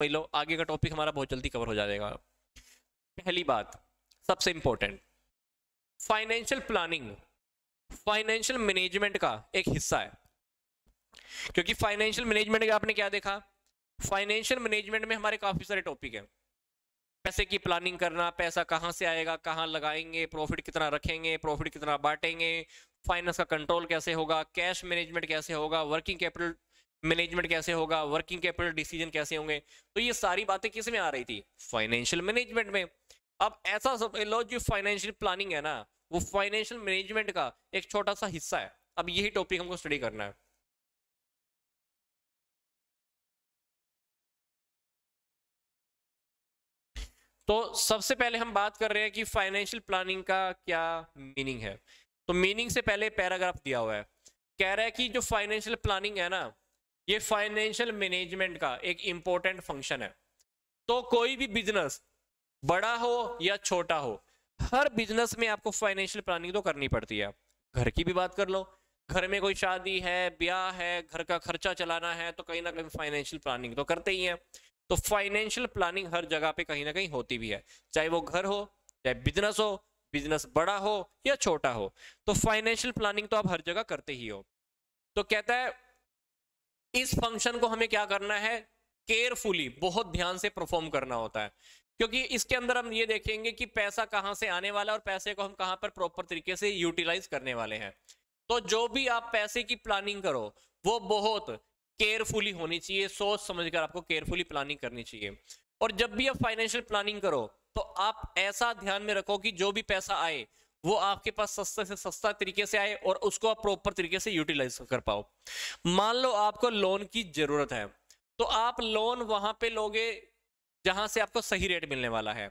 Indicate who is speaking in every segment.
Speaker 1: समझ लो, आगे का टॉपिक हमारा बहुत जल्दी कवर हो जाएगा। पहली बात सबसे important, financial planning financial management का एक हिस्सा है। क्योंकि फाइनेंशियल मैनेजमेंट का आपने क्या देखा, फाइनेंशियल मैनेजमेंट में हमारे काफी सारे टॉपिक हैं। पैसे की प्लानिंग करना, पैसा कहां से आएगा, कहां लगाएंगे, प्रॉफिट कितना रखेंगे, प्रॉफिट कितना बांटेंगे, फाइनेंस का कंट्रोल कैसे होगा, कैश मैनेजमेंट कैसे होगा, वर्किंग कैपिटल मैनेजमेंट कैसे होगा, वर्किंग कैपिटल डिसीजन कैसे होंगे। तो ये सारी बातें किस में आ रही थी, फाइनेंशियल मैनेजमेंट में। अब ऐसा समझ लो जो फाइनेंशियल प्लानिंग है ना, वो फाइनेंशियल मैनेजमेंट का एक छोटा सा हिस्सा है। अब यही टॉपिक हमको स्टडी करना है। तो सबसे पहले हम बात कर रहे हैं कि फाइनेंशियल प्लानिंग का क्या मीनिंग है। तो मीनिंग से पहले पैराग्राफ दिया हुआ है, कह रहा है कि जो फाइनेंशियल प्लानिंग है ना, ये फाइनेंशियल मैनेजमेंट का एक इंपॉर्टेंट फंक्शन है। तो कोई भी बिजनेस बड़ा हो या छोटा हो, हर बिजनेस में आपको फाइनेंशियल प्लानिंग तो करनी पड़ती है। घर की भी बात कर लो, घर में कोई शादी है, ब्याह है, घर का खर्चा चलाना है, तो कहीं ना कहीं फाइनेंशियल प्लानिंग तो करते ही हैं। तो फाइनेंशियल प्लानिंग हर जगह पे कहीं ना कहीं होती भी है, चाहे वो घर हो, चाहे बिजनेस हो, बिजनेस बड़ा हो या छोटा हो, तो फाइनेंशियल प्लानिंग तो आप हर जगह करते ही हो। तो कहता है इस फंक्शन को हमें क्या करना है, केयरफुली, बहुत ध्यान से परफॉर्म करना होता है। क्योंकि इसके अंदर हम ये देखेंगे कि पैसा कहां से आने वाला है और पैसे को हम कहां पर प्रॉपर तरीके से यूटिलाइज करने वाले हैं। तो जो भी आप पैसे की प्लानिंग करो वो बहुत केयरफुली होनी चाहिए, सोच समझकर आपको केयरफुली प्लानिंग करनी चाहिए। और जब भी आप फाइनेंशियल प्लानिंग करो तो आप ऐसा ध्यान में रखो कि जो भी पैसा आए वो आपके पास सस्ते से सस्ता तरीके से आए और उसको आप प्रॉपर तरीके से यूटिलाइज कर पाओ। मान लो आपको लोन की जरूरत है, तो आप लोन वहां पे लोगे जहां से आपको सही रेट मिलने वाला है।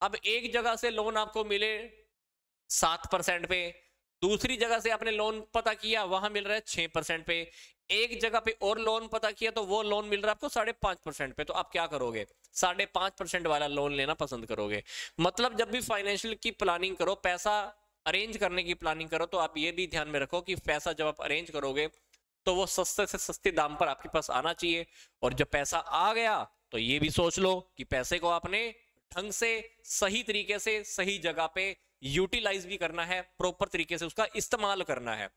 Speaker 1: अब एक जगह से लोन आपको मिले 7% पे, दूसरी जगह से आपने लोन पता किया वहां मिल रहा है 6% पे, एक जगह पे और लोन पता किया तो वो लोन मिल रहा है आपको 5.5% पे। तो आप क्या करोगे, 5.5% वाला लोन लेना पसंद करोगे। मतलब जब भी फाइनेंशियल की प्लानिंग करो, पैसा अरेंज करने की प्लानिंग करो, तो आप ये भी ध्यान में रखो कि पैसा जब आप अरेंज करोगे तो वो सस्ते से सस्ते दाम पर आपके पास आना चाहिए। और जब पैसा आ गया तो ये भी सोच लो कि पैसे को आपने ढंग से, सही तरीके से, सही जगह पे यूटिलाइज भी करना है, प्रॉपर तरीके से उसका इस्तेमाल करना है।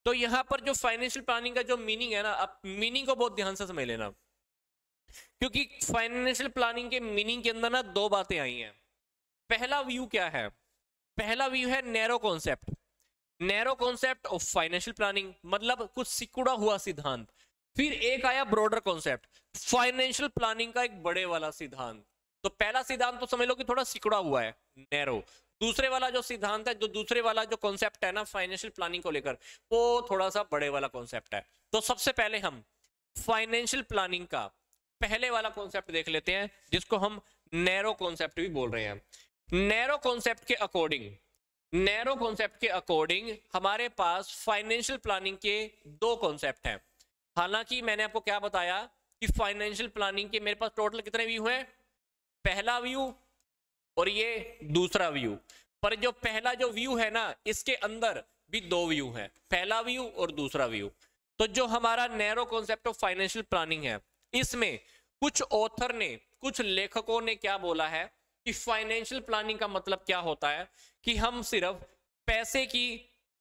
Speaker 1: तो यहां पर जो फाइनेंशियल प्लानिंग का जो मीनिंग है ना, आप मीनिंग को बहुत ध्यान से समझ लेना। क्योंकि फाइनेंशियल प्लानिंग के मीनिंग के अंदर ना दो बातें आई हैं। पहला व्यू क्या है, पहला व्यू है narrow concept, narrow concept of financial planning, मतलब कुछ सिकुड़ा हुआ सिद्धांत। फिर एक आया ब्रॉडर कॉन्सेप्ट, फाइनेंशियल प्लानिंग का एक बड़े वाला सिद्धांत। तो पहला सिद्धांत तो समझ लो कि थोड़ा सिकुड़ा हुआ है, नैरो। दूसरे वाला जो सिद्धांत है, जो दूसरे वाला जो कॉन्सेप्ट है ना फाइनेंशियल प्लानिंग को लेकर, वो थोड़ा सा बड़े वाला कॉन्सेप्ट है। तो सबसे पहले हम फाइनेंशियल प्लानिंग का पहले वाला कॉन्सेप्ट देख लेते हैं, जिसको हम नैरो कॉन्सेप्ट भी बोल रहे हैं। नैरो कॉन्सेप्ट के अकॉर्डिंग, नैरो कॉन्सेप्ट के अकॉर्डिंग हमारे पास फाइनेंशियल प्लानिंग के दो कॉन्सेप्ट हैं। हालांकि मैंने आपको क्या बताया कि फाइनेंशियल प्लानिंग के मेरे पास टोटल कितने व्यू हैं, पहला व्यू और ये दूसरा व्यू। पर जो पहला जो व्यू है ना, इसके अंदर भी दो व्यू हैं, पहला व्यू और दूसरा व्यू। तो जो हमारा narrow concept of financial planning है, इसमें कुछ ऑथर ने, कुछ लेखकों ने क्या बोला है कि फाइनेंशियल प्लानिंग का मतलब क्या होता है कि हम सिर्फ पैसे की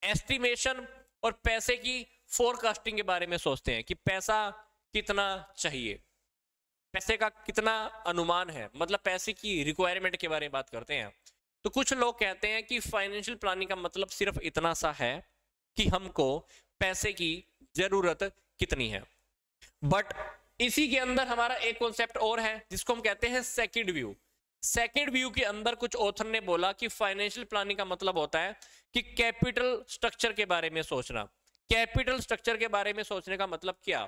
Speaker 1: एस्टिमेशन और पैसे की फोरकास्टिंग के बारे में सोचते हैं कि पैसा कितना चाहिए, पैसे का कितना अनुमान है, मतलब पैसे की रिक्वायरमेंट के बारे में बात करते हैं। तो कुछ लोग कहते हैं कि फाइनेंशियल प्लानिंग का मतलब सिर्फ इतना सा है कि हमको पैसे की जरूरत कितनी है। बट इसी के अंदर हमारा एक कॉन्सेप्ट और है जिसको हम कहते हैं सेकंड व्यू। सेकंड व्यू के अंदर कुछ ऑथर ने बोला कि फाइनेंशियल प्लानिंग का मतलब होता है कि कैपिटल स्ट्रक्चर के बारे में सोचना। कैपिटल स्ट्रक्चर के बारे में सोचने का मतलब क्या,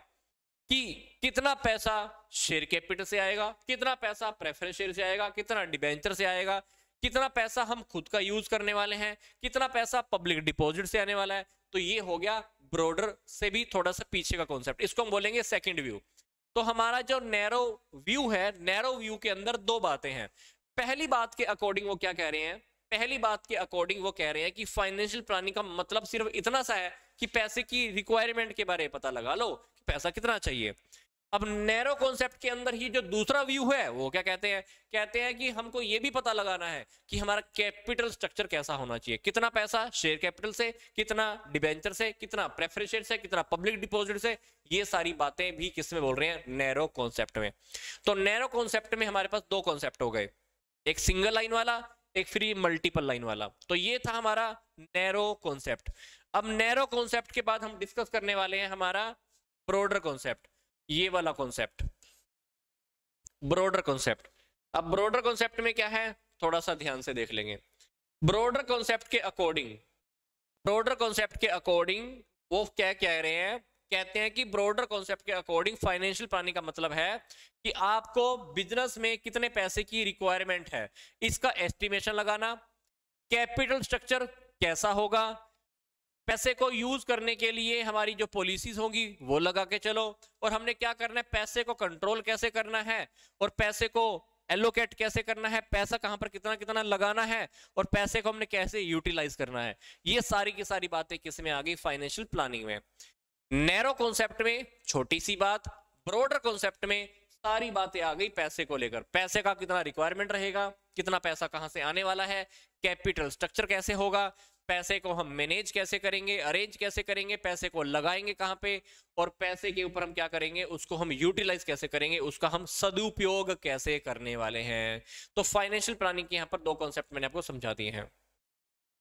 Speaker 1: कि कितना पैसा शेयर कैपिटल से आएगा, कितना पैसा प्रेफरेंस शेयर से आएगा, कितना डिबेंचर से आएगा, कितना पैसा हम खुद का यूज करने वाले हैं, कितना पैसा पब्लिक डिपॉजिट से आने वाला है। तो ये हो गया ब्रॉडर से भी थोड़ा सा पीछे का कॉन्सेप्ट, इसको हम बोलेंगे सेकंड व्यू। तो हमारा जो नैरो व्यू है, नैरो व्यू के अंदर दो बातें हैं। पहली बात के अकॉर्डिंग वो क्या कह रहे हैं, पहली बात के अकॉर्डिंग वो कह रहे हैं कि फाइनेंशियल प्लानिंग का मतलब सिर्फ इतना सा है कि पैसे की रिक्वायरमेंट के बारे में पता लगा लो कि पैसा कितना चाहिए। अब नैरो कॉन्सेप्ट के अंदर ही जो दूसरा व्यू है वो क्या कहते हैं, कहते हैं कि हमको ये भी पता लगाना है कि हमारा कैपिटल स्ट्रक्चर कैसा होना चाहिए, कितना पैसा शेयर कैपिटल से, कितना डिबेंचर से, कितना प्रेफरेंस शेयर से, कितना पब्लिक डिपॉजिट से, ये सारी बातें भी किस में बोल रहे हैं, नैरो कॉन्सेप्ट में। तो नैरो कॉन्सेप्ट में हमारे पास दो कॉन्सेप्ट हो गए, एक सिंगल लाइन वाला, एक फ्री मल्टीपल लाइन वाला। तो ये था हमारा नैरो कॉन्सेप्ट। अब नैरो कॉन्सेप्ट के बाद हम डिस्कस करने वाले हैं हमारा ब्रॉडर कॉन्सेप्ट, ये वाला कॉन्सेप्ट, ब्रॉडर कॉन्सेप्ट। अब ब्रॉडर कॉन्सेप्ट में क्या है, थोड़ा सा ध्यान से देख लेंगे। ब्रॉडर कॉन्सेप्ट के अकॉर्डिंग, ब्रॉडर कॉन्सेप्ट के अकॉर्डिंग वो क्या कह रहे हैं, कहते हैं कि ब्रॉडर कॉन्सेप्ट के अकॉर्डिंग फाइनेंशियल प्लानिंग का मतलब है कि आपको बिजनेस में कितने पैसे की रिक्वायरमेंट है इसका एस्टिमेशन लगाना, कैपिटल स्ट्रक्चर कैसा होगा, पैसे को यूज करने के लिए हमारी जो पॉलिसीज होंगी वो लगा के चलो, और हमने क्या करना है, पैसे को कंट्रोल कैसे करना है, और पैसे को एलोकेट कैसे करना है, पैसा कहां पर कितना कितना लगाना है, और पैसे को हमने कैसे यूटिलाइज करना है। ये सारी की सारी बातें किस में आ गई, फाइनेंशियल प्लानिंग में। नैरो कॉन्सेप्ट में छोटी सी बात, ब्रॉडर कॉन्सेप्ट में सारी बातें आ गई पैसे को लेकर, पैसे का कितना रिक्वायरमेंट रहेगा, कितना पैसा कहां से आने वाला है, कैपिटल स्ट्रक्चर कैसे होगा, पैसे को हम मैनेज कैसे करेंगे, अरेंज कैसे करेंगे, पैसे को लगाएंगे कहां पे, और पैसे के ऊपर हम क्या करेंगे, उसको हम यूटिलाइज कैसे करेंगे, उसका हम सदुपयोग कैसे करने वाले हैं। तो फाइनेंशियल प्लानिंग के यहां पर दो कॉन्सेप्ट मैंने आपको समझा दिए हैं।